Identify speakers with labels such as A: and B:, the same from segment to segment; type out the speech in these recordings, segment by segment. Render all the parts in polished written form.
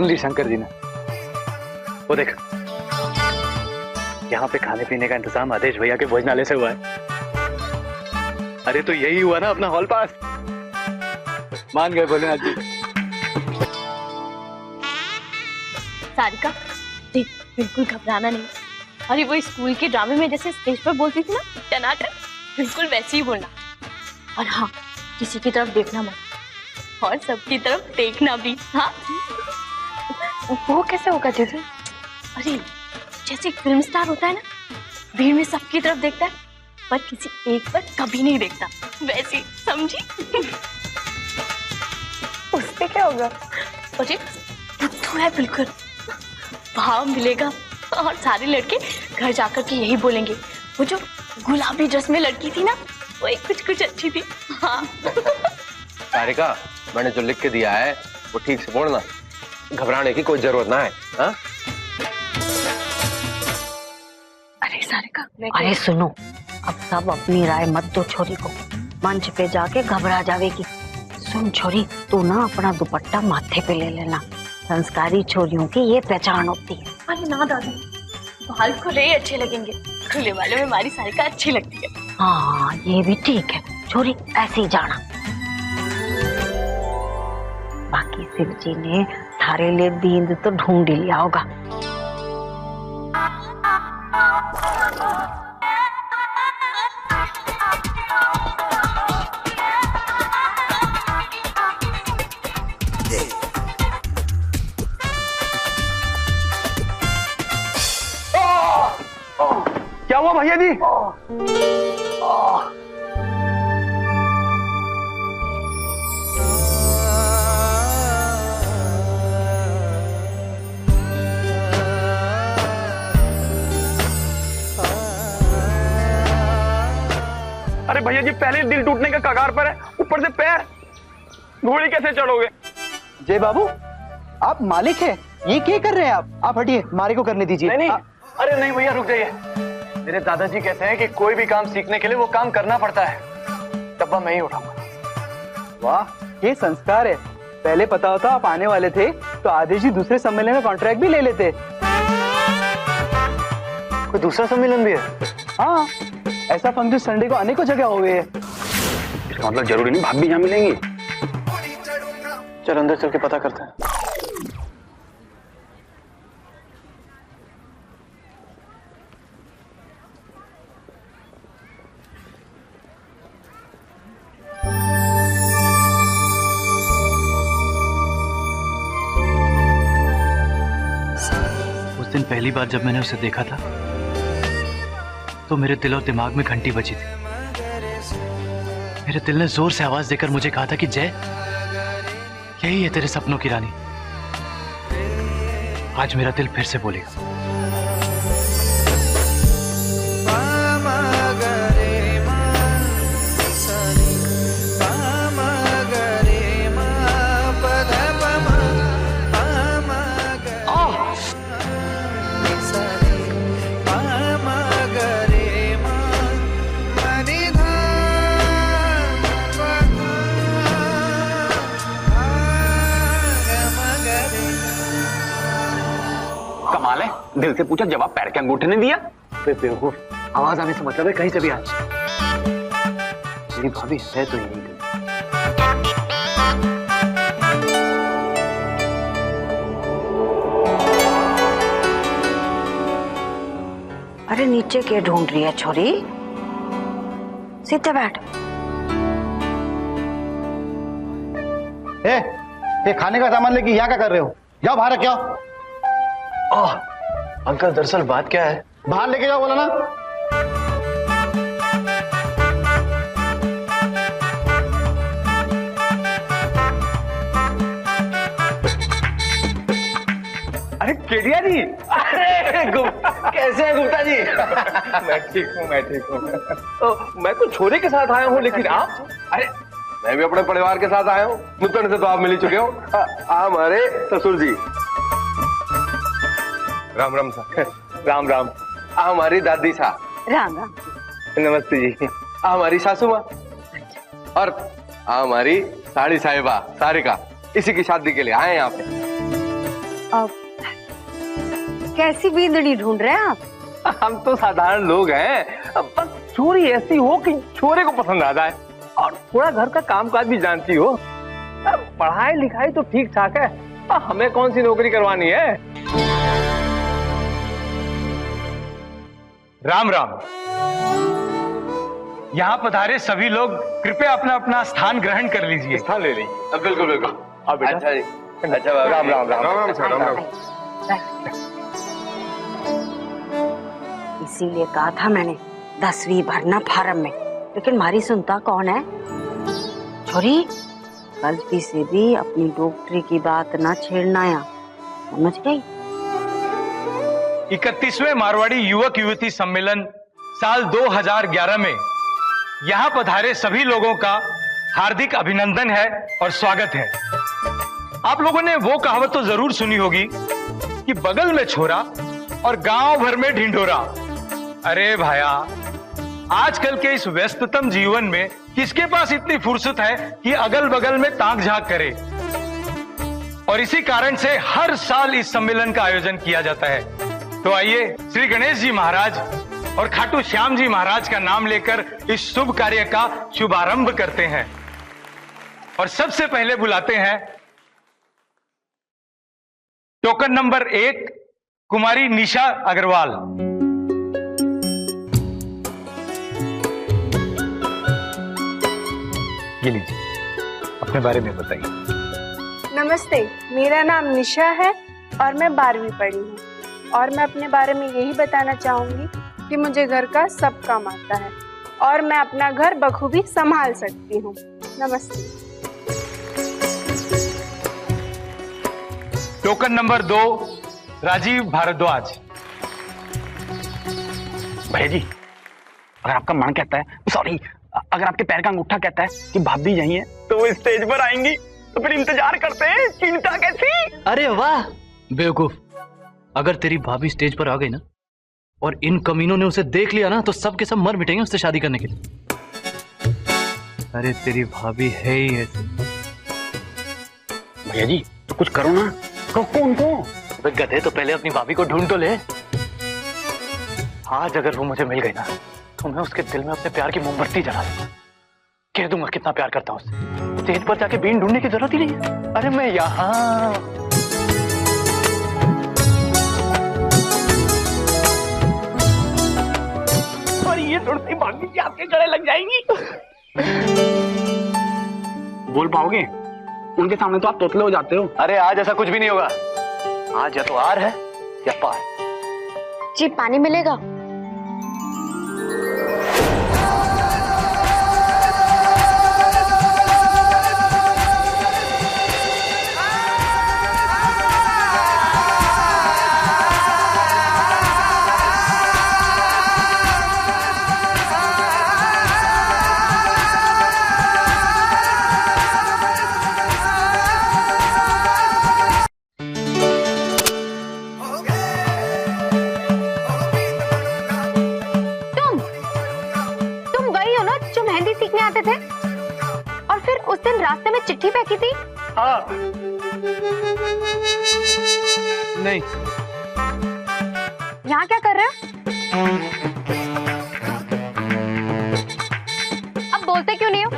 A: ली शंकर जी ने। वो देख, यहाँ पे खाने पीने का इंतजाम आदेश भैया के भोजनालय से हुआ है। अरे तो यही हुआ ना अपना हॉल पास। मान गए भोलेनाथ जी।
B: सारिका देख, बिल्कुल घबराना नहीं। अरे वो स्कूल के ड्रामे में जैसे स्टेज पर बोलती थी ना टनाटन, बिल्कुल वैसे ही बोलना। और हाँ, किसी की तरफ देखना मत और सबकी तरफ देखना भी। हाँ
C: वो कैसे होगा दीदी?
B: अरे जैसे फिल्म स्टार होता है ना, भीड़ में सबकी तरफ देखता है पर किसी एक पर कभी नहीं देखता, वैसे समझी?
C: उससे क्या होगा?
B: अरे बुद्धू है बिल्कुल, भाव मिलेगा और सारे लड़के घर जाकर के यही बोलेंगे, वो जो गुलाबी ड्रेस में लड़की थी ना, वो एक कुछ अच्छी थी। हाँ
D: सारिका, मैंने जो लिख के दिया है वो ठीक से बोलना, घबराने की कोई जरूरत ना है। हाँ?
C: अरे सारिका,
E: अरे सुनो, अब सब अपनी राय मत दो छोरी को, मंच पे जाके घबरा जावेगी। सुन छोरी, तू ना अपना दुपट्टा माथे पे ले लेना, संस्कारी छोरियों की ये पहचान होती है।
B: अरे ना दादी, बाल खुले ही अच्छे लगेंगे, खुले वालों में हमारी सारिका अच्छी लगती है।
E: हाँ ये भी ठीक है छोरी, ऐसे ही जाना। बाकी शिव जी ने थारे लिए बींद तो ढूंढ लिया होगा।
A: क्या हुआ भैया जी? अरे भैया जी, पहले दिल टूटने का कगार पर है, ऊपर से पैर, घोड़ी कैसे चढ़ोगे?
F: जय बाबू, आप मालिक हैं, ये क्या कर रहे हैं आप हटिए, मारे को करने दीजिए।
A: नहीं, अरे नहीं भैया, रुक जाइए। मेरे दादाजी कहते हैं कि कोई भी काम सीखने के लिए वो काम करना पड़ता है, डब्बा मैं ही उठाऊंगा।
F: वाह, ये संस्कार है। पहले पता होता आप आने वाले थे तो आदेश जी दूसरे सम्मेलन में कॉन्ट्रैक्ट भी ले लेते।
A: कोई दूसरा सम्मेलन भी है?
F: हाँ, ऐसा फंक्शन संडे को अनेकों जगह हो गए हैं।
A: इसका मतलब जरूरी नहीं भाभी यहाँ मिलेंगी। चल अंदर चल के पता करते हैं। उस दिन पहली बार जब मैंने उसे देखा था तो मेरे दिल और दिमाग में घंटी बजी थी। मेरे दिल ने जोर से आवाज देकर मुझे कहा था कि जय, यही है तेरे सपनों की रानी। आज मेरा दिल फिर से बोलेगा। कमाल है, दिल से पूछा, जवाब पैर के अंगूठे ने दिया। बेवकूफ, आवाज आने से मतलब है कहीं से भी आ। मेरी भाभी है तो यही।
E: अरे नीचे क्या ढूंढ रही है छोरी, सीधे बैठ।
F: ये खाने का सामान लेके यहाँ क्या कर रहे हो? जाओ बाहर क्या?
A: अंकल, दरअसल बात क्या है?
F: बाहर लेके जाओ बोला ना।
A: अरे केडिया जी, अरे कैसे हैं गुप्ता जी?
D: मैं ठीक हूँ। मैं तो छोरे के साथ आया हूँ, लेकिन आप? अरे मैं भी अपने परिवार के साथ आया हूँ। नुतन से तो आप मिल ही चुके हो। हमारे ससुर जी, राम राम सा।
A: राम राम।
D: हमारी दादी सा,
E: राम राम।
D: नमस्ते जी। हमारी सासू माँ और हमारी साड़ी साहिबा सारिका, इसी की शादी के लिए आए यहाँ पे।
E: कैसी बींदड़ी ढूंढ रहे हैं आप?
D: हम तो साधारण लोग हैं, बस छोरी ऐसी हो कि छोरे को पसंद आ जाए और थोड़ा घर का कामकाज भी जानती हो। पढ़ाई लिखाई तो ठीक ठाक है, हमें कौन सी नौकरी करवानी है।
A: राम राम। यहाँ पधारे सभी लोग कृपया अपना अपना स्थान ग्रहण कर लीजिए।
D: स्थान ले लीजिए। बिल्कुल बिल्कुल।
A: अच्छा
D: जी, अच्छा बाबा। राम राम राम राम सर, राम राम।
E: इसीलिए कहा था मैंने 10वीं भरना फार्म में, लेकिन हमारी सुनता कौन है? छोरी, गलती से भी अपनी डॉक्टरी की बात ना छेड़ना या, समझ गई?
A: 31वें मारवाड़ी युवक युवती सम्मेलन साल 2011 में यहाँ पधारे सभी लोगों का हार्दिक अभिनंदन है और स्वागत है। आप लोगों ने वो कहावत तो जरूर सुनी होगी कि बगल में छोरा और गांव भर में ढिंढोरा। अरे भाया, आजकल के इस व्यस्ततम जीवन में किसके पास इतनी फुर्सत है कि अगल बगल में ताक झांक करे। और इसी कारण से हर साल इस सम्मेलन का आयोजन किया जाता है। तो आइए श्री गणेश जी महाराज और खाटू श्याम जी महाराज का नाम लेकर इस शुभ कार्य का शुभारंभ करते हैं। और सबसे पहले बुलाते हैं टोकन नंबर 1 कुमारी निशा अग्रवाल। ये लीजिए, अपने बारे में बताइए।
G: नमस्ते, मेरा नाम निशा है और मैं 12वीं पढ़ी हूँ और मैं अपने बारे में यही बताना चाहूँगी कि मुझे घर का सब काम आता है और मैं अपना घर बखूबी संभाल सकती हूँ। नमस्ते।
A: Token number 2 Rajeev Bhardwaj.
F: भैया जी, अगर आपका मन कहता है, सॉरी, अगर आपके पैर का अंगूठा कहता है कि भाभी यहीं है तो वो स्टेज पर आएंगी, तो फिर इंतजार करते हैं, चिंता कैसी।
H: अरे वाह बेवकूफ, अगर तेरी भाभी स्टेज पर आ गई ना और इन कमीनों ने उसे देख लिया ना तो सब के सब मर मिटेंगे उससे शादी करने के लिए। अरे तेरी भाभी है ही ऐसी।
F: भैया जी तो कुछ करो ना, कहो उनको।
H: गधे, तो पहले अपनी भाभी को ढूंढ तो ले।
A: आज अगर वो मुझे मिल गई ना तो मैं उसके दिल में अपने प्यार की मोमबत्ती जला दूंगा, कह दूंगा कितना प्यार करता हूं उससे। स्टेज पर जाके बीन ढूंढने की जरूरत ही नहीं है। अरे मैं यहाँ।
F: और ये सुनती भाभी जी आपके गले लग जाएंगी। बोल पाओगे? उनके सामने तो आप तोतले हो जाते हो।
A: अरे आज ऐसा कुछ भी नहीं होगा। आज या तो आर है या पार।
B: जी, पानी मिलेगा? सीखने आते थे और फिर उस दिन रास्ते में चिट्ठी फेंकी थी।
A: हाँ।
H: नहीं।
B: यहाँ क्या कर रहे हो? अब बोलते क्यों नहीं हो?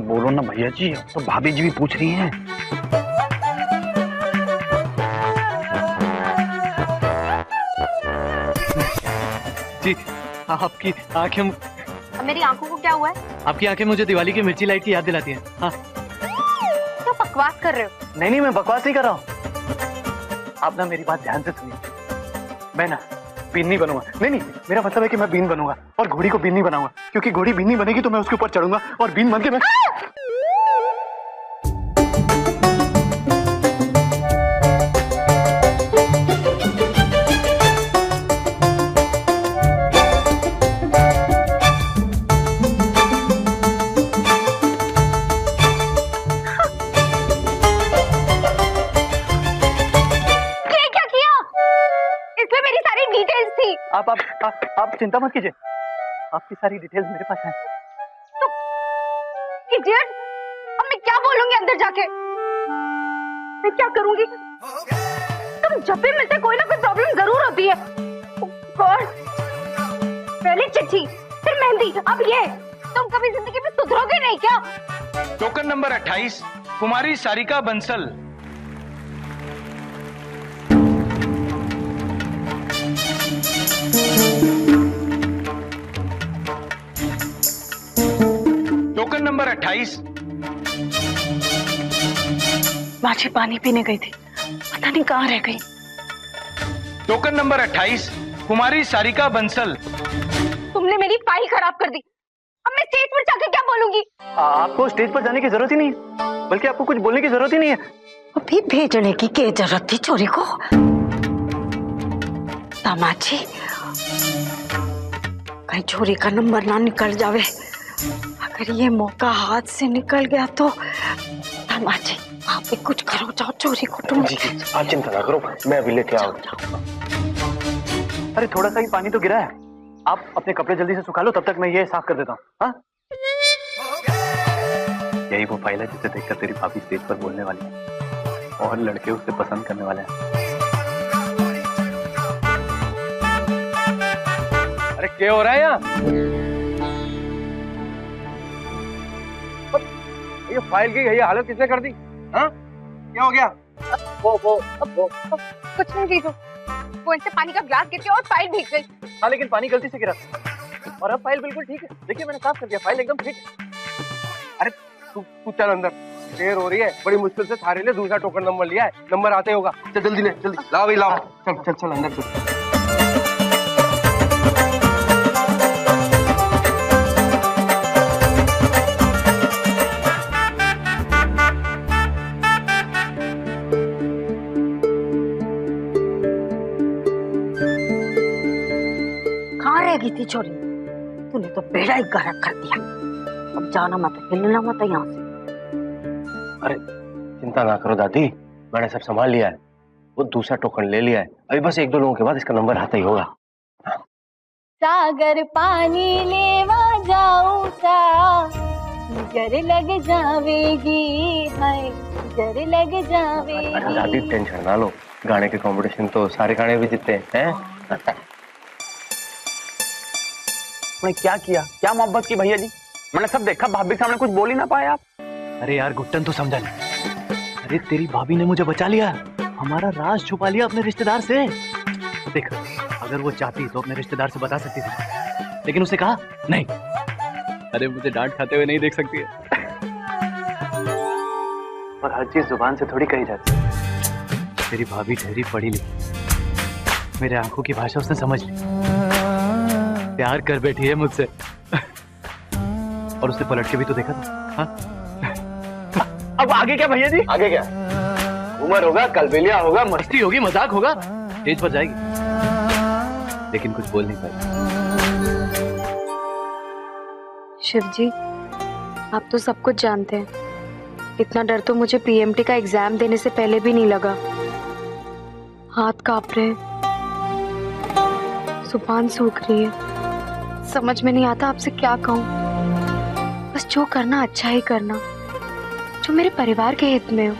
F: बोलो ना भैया जी, तो भाभी जी भी पूछ रही हैं।
H: जी, आपकी आंखें।
B: मेरी आंखों को क्या हुआ है?
H: आपकी आंखें मुझे दिवाली की मिर्ची लाइट की याद दिलाती हैं। हाँ।
B: क्या बकवास कर रहे हो?
A: नहीं, मैं बकवास नहीं कर रहा हूँ। आप ना मेरी बात ध्यान से सुनिए। मैं ना बीन नहीं बनूंगा। नहीं, मेरा मतलब है कि मैं बीन बनूंगा और घोड़ी को बीन नहीं बनाऊंगा, क्योंकि घोड़ी बीन नहीं बनेगी तो मैं उसके ऊपर चढ़ूंगा और बीन बन के मैं। आप चिंता मत कीजिए, आपकी सारी डिटेल्स मेरे पास हैं।
B: इडियट, अब मैं क्या बोलूंगी अंदर जाके? मैं क्या करूंगी?
E: तुम जब भी मिलते कोई ना कोई प्रॉब्लम जरूर होती है। और पहले चिट्ठी, फिर मेहंदी, अब ये। तुम कभी जिंदगी में सुधरोगे नहीं क्या?
A: Token number 28 Kumari Sarika Bansal. Token number 28।
C: माची पानी पीने गई थी, पता नहीं कहाँ रह गई।
A: Token number 28 Kumari Sarika Bansal.
E: तुमने मेरी फाइल खराब कर दी, अब मैं स्टेज पर जाके क्या बोलूंगी?
H: आपको स्टेज पर जाने की जरूरत ही नहीं है, बल्कि आपको कुछ बोलने की जरूरत ही नहीं है।
E: अभी भेजने की क्या जरूरत थी छोरी को? दामाजी, कहीं छोरी का नंबर ना निकल जावे। अगर ये मौका हाथ से निकल गया तो दामाजी आप भी कुछ करो, जाओ छोरी को तुम।
D: जी आप चिंता ना करो, मैं अभी लेके आऊँ।
H: अरे थोड़ा सा ही पानी तो गिरा है, आप अपने कपड़े जल्दी से सुखा लो, तब तक मैं ये साफ कर देता हूँ। हाँ, यही वो फाइल है जिसे देखकर तेरी भाभी स्टेज पर बोलने वाली है और लड़के उसे पसंद करने वाले हैं।
D: अरे क्या हो रहा है यहाँ? ये फाइल की ये हालत किसने कर दी? हाँ क्या हो गया? वो
G: कुछ नहीं जीजू, वो इनसे पानी का ग्लास गिर गया और फाइल भीग गई।
H: हाँ लेकिन पानी गलती से गिरा और अब फाइल बिल्कुल ठीक है। देखिए मैंने साफ कर दिया, फाइल एकदम ठीक है।
D: अरे तू चल अंदर, देर हो रही है, बड़ी मुश्किल से थारे ने दूसरा टोकन नंबर लिया है, नंबर आते होगा। चल जल्दी ले, जल्दी लाओ भाई लाओ, चल चल चल अंदर चल।
E: कहाँ रह गई थी छोरी? तूने तो बेड़ा ही गर्क कर दिया। अब जाना मत, हिलना मत यहाँ से।
D: अरे चिंता ना करो दादी, मैंने सब संभाल लिया है, वो दूसरा टोकन ले लिया है। अभी बस 1-2 लोगों के बाद इसका नंबर आता ही होगा।
B: सागर पानी लेवा जाऊं सा, जर लग जावेगी, हाय जर लग जावेगी।
D: अरे दादी टेंशन ना लो, गाने के कंपटीशन तो सारे गाने भी जीतते हैं।
F: मैंने क्या किया, क्या मोहब्बत की भैया जी? मैंने सब देखा, भाभी के सामने कुछ बोल ही ना पाए आप।
H: अरे यार गुट्टन तो समझा नहीं। अरे तेरी भाभी ने मुझे बचा लिया, हमारा राज छुपा लिया अपने रिश्तेदार से। देख अगर वो चाहती तो अपने रिश्तेदार से बता सकती थी, लेकिन उसे कहा नहीं। अरे मुझे डांट खाते हुए नहीं देख सकती है। और हर चीज जुबान से थोड़ी कही जाती है। तेरी भाभी ठहरी पढ़ी लिखी, मेरे आंखों की भाषा उसने समझ ली, प्यार कर बैठी है मुझसे। और उसने पलट के भी तो देखा था। हाँ?
F: अब आगे क्या भैया जी?
D: आगे क्या? उमर होगा, कलबेलिया होगा,
H: मस्ती होगी, मजाक होगा, स्टेज पर जाएगी, लेकिन कुछ बोल नहीं पाएगी।
G: शिव जी, आप तो सब कुछ जानते हैं। इतना डर तो मुझे पीएमटी का एग्जाम देने से पहले भी नहीं लगा। हाथ कांप रहे हैं, जुबान सूख रही है, समझ में नहीं आता आपसे क्या कहूँ। बस जो करना अच्छा ही करना, जो मेरे परिवार के हित में हो,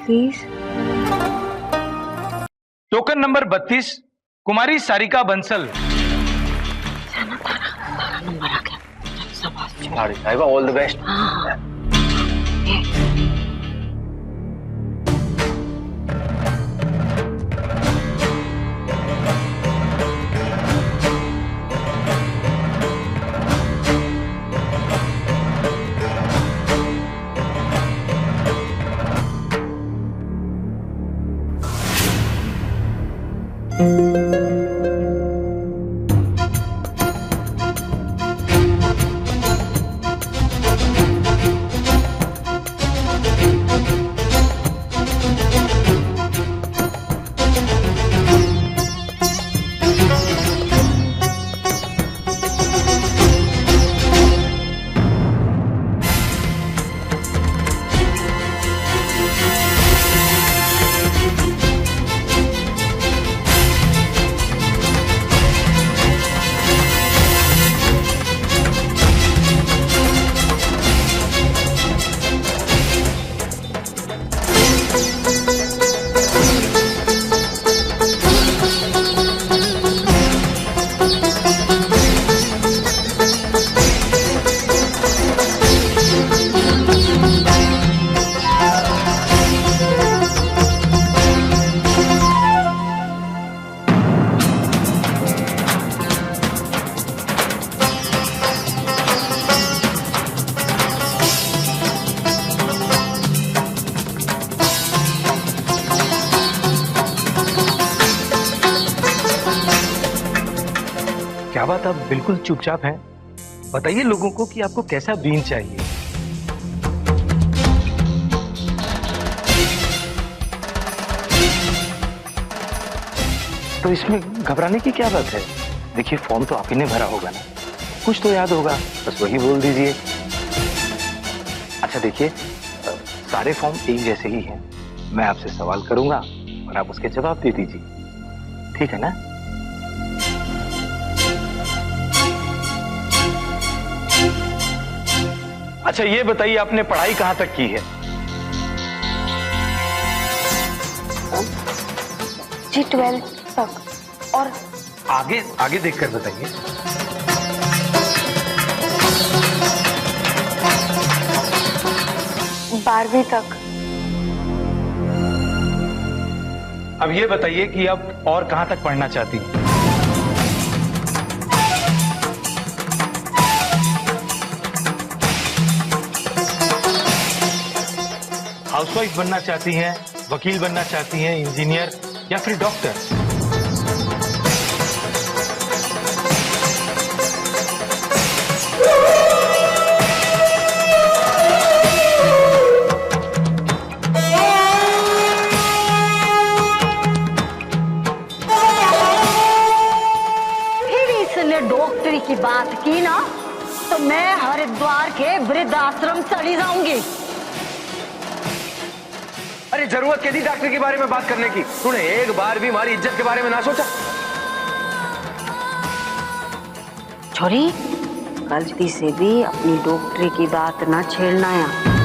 G: please.
A: Token number 32 Kumari Sarika Bansal.
E: तारा नंबर आ गया।
D: साड़ी साहिबा ऑल द बेस्ट।
E: हाँ।
A: क्या बात, आप बिल्कुल चुपचाप हैं? बताइए लोगों को कि आपको कैसा बीन चाहिए। तो इसमें घबराने की क्या बात है? देखिए फॉर्म तो आप ही ने भरा होगा ना, कुछ तो याद होगा, बस वही बोल दीजिए। अच्छा देखिए, सारे फॉर्म एक जैसे ही हैं। मैं आपसे सवाल करूंगा और आप उसके जवाब दे दीजिए, ठीक है ना? अच्छा ये बताइए, आपने पढ़ाई कहां तक की है?
E: जी 12th तक। और
A: आगे आगे देखकर बताइए।
G: 12वीं तक।
A: अब ये बताइए कि आप और कहां तक पढ़ना चाहती हैं? हाउसवाइफ बनना चाहती हैं, वकील बनना चाहती हैं, इंजीनियर या फिर डॉक्टर?
E: फिर इसने डॉक्टरी की बात की ना तो मैं हरिद्वार के वृद्धाश्रम चली जाऊंगी।
D: अरे जरूरत क्या थी डॉक्टर के बारे में बात करने की? तूने एक बार भी हमारी इज्जत के बारे में ना सोचा?
E: छोरी, गलती से भी अपनी डॉक्टरी की बात ना छेड़ना है।